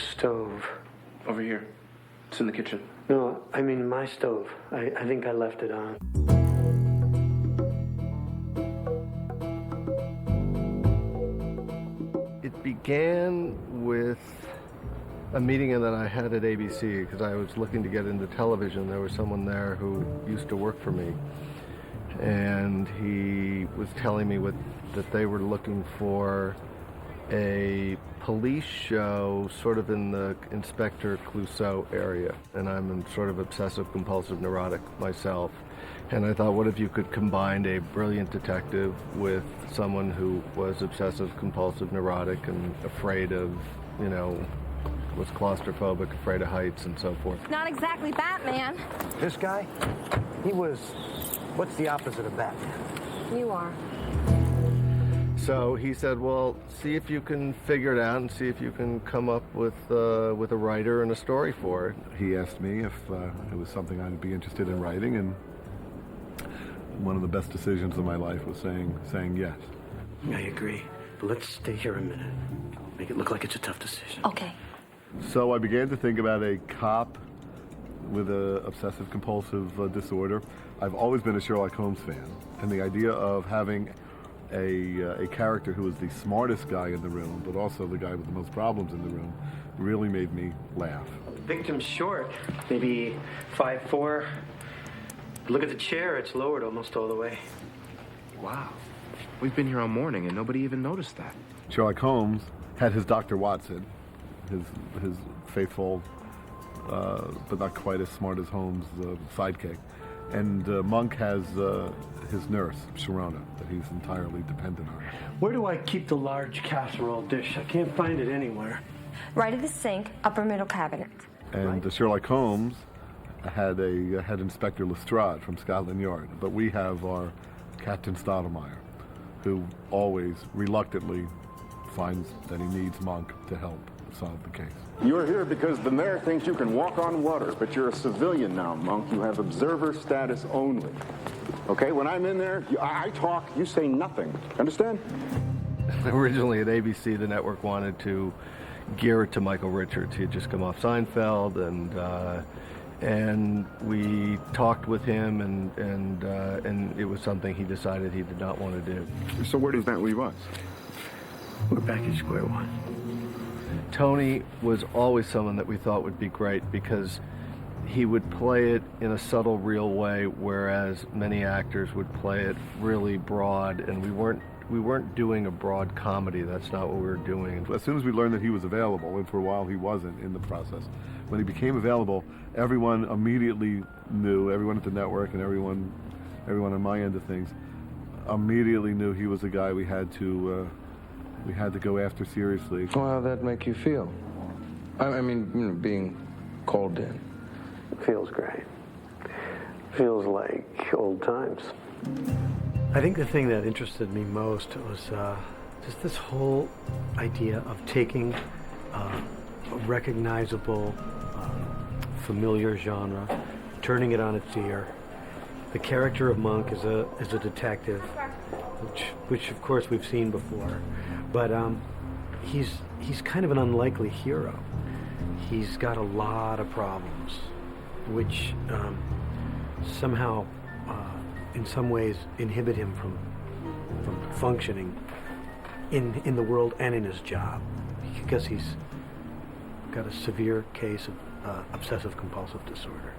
The stove. Over here. It's in the kitchen. No, I mean my stove. I think I left it on. It began with a meeting that I had at ABC because I was looking to get into television. There was someone there who used to work for me, and he was telling me that they were looking for a police show sort of in the Inspector Clouseau area, and I'm a sort of obsessive compulsive neurotic myself, and I thought, what if you could combine a brilliant detective with someone who was obsessive compulsive neurotic and afraid of, was claustrophobic, afraid of heights and so forth. Not exactly Batman. This guy, he was, what's the opposite of Batman? You are. So he said, well, see if you can figure it out and see if you can come up with a writer and a story for it. He asked me if it was something I'd be interested in writing, and one of the best decisions of my life was saying yes. I agree. But let's stay here a minute. Make it look like it's a tough decision. Okay. So I began to think about a cop with an obsessive compulsive disorder. I've always been a Sherlock Holmes fan, and the idea of having a character who was the smartest guy in the room, but also the guy with the most problems in the room, really made me laugh. The victim's short, maybe 5'4". Look at the chair, it's lowered almost all the way. Wow. We've been here all morning and nobody even noticed that. Sherlock Holmes had his Dr. Watson, his faithful, but not quite as smart as Holmes, sidekick. And Monk has his nurse, Sharona, that he's entirely dependent on. Where do I keep the large casserole dish? I can't find it anywhere. Right at the sink, upper middle cabinet. And Sherlock Holmes had Inspector Lestrade from Scotland Yard, but we have our Captain Stottlemyre, who always reluctantly finds that he needs Monk to help solve the case. You're here because the mayor thinks you can walk on water, but you're a civilian now, Monk. You have observer status only. Okay, when I'm in there, I talk, you say nothing. Understand? Originally at ABC, the network wanted to gear it to Michael Richards. He had just come off Seinfeld, and we talked with him, and it was something he decided he did not want to do. So where does that leave us? We're back at square one. Tony was always someone that we thought would be great because he would play it in a subtle, real way, whereas many actors would play it really broad, and we weren't doing a broad comedy. That's not what we were doing. As soon as we learned that he was available, and for a while he wasn't in the process, when he became available, everyone immediately knew, everyone at the network and everyone on my end of things, immediately knew he was a guy we had to go after seriously. Well, how'd that make you feel? I mean, being called in. Feels great. Feels like old times. I think the thing that interested me most was just this whole idea of taking a recognizable, familiar genre, turning it on its ear. The character of Monk is a detective, which of course we've seen before, but he's kind of an unlikely hero. He's got a lot of problems, which somehow, in some ways, inhibit him from functioning in the world and in his job, because he's got a severe case of obsessive compulsive disorder.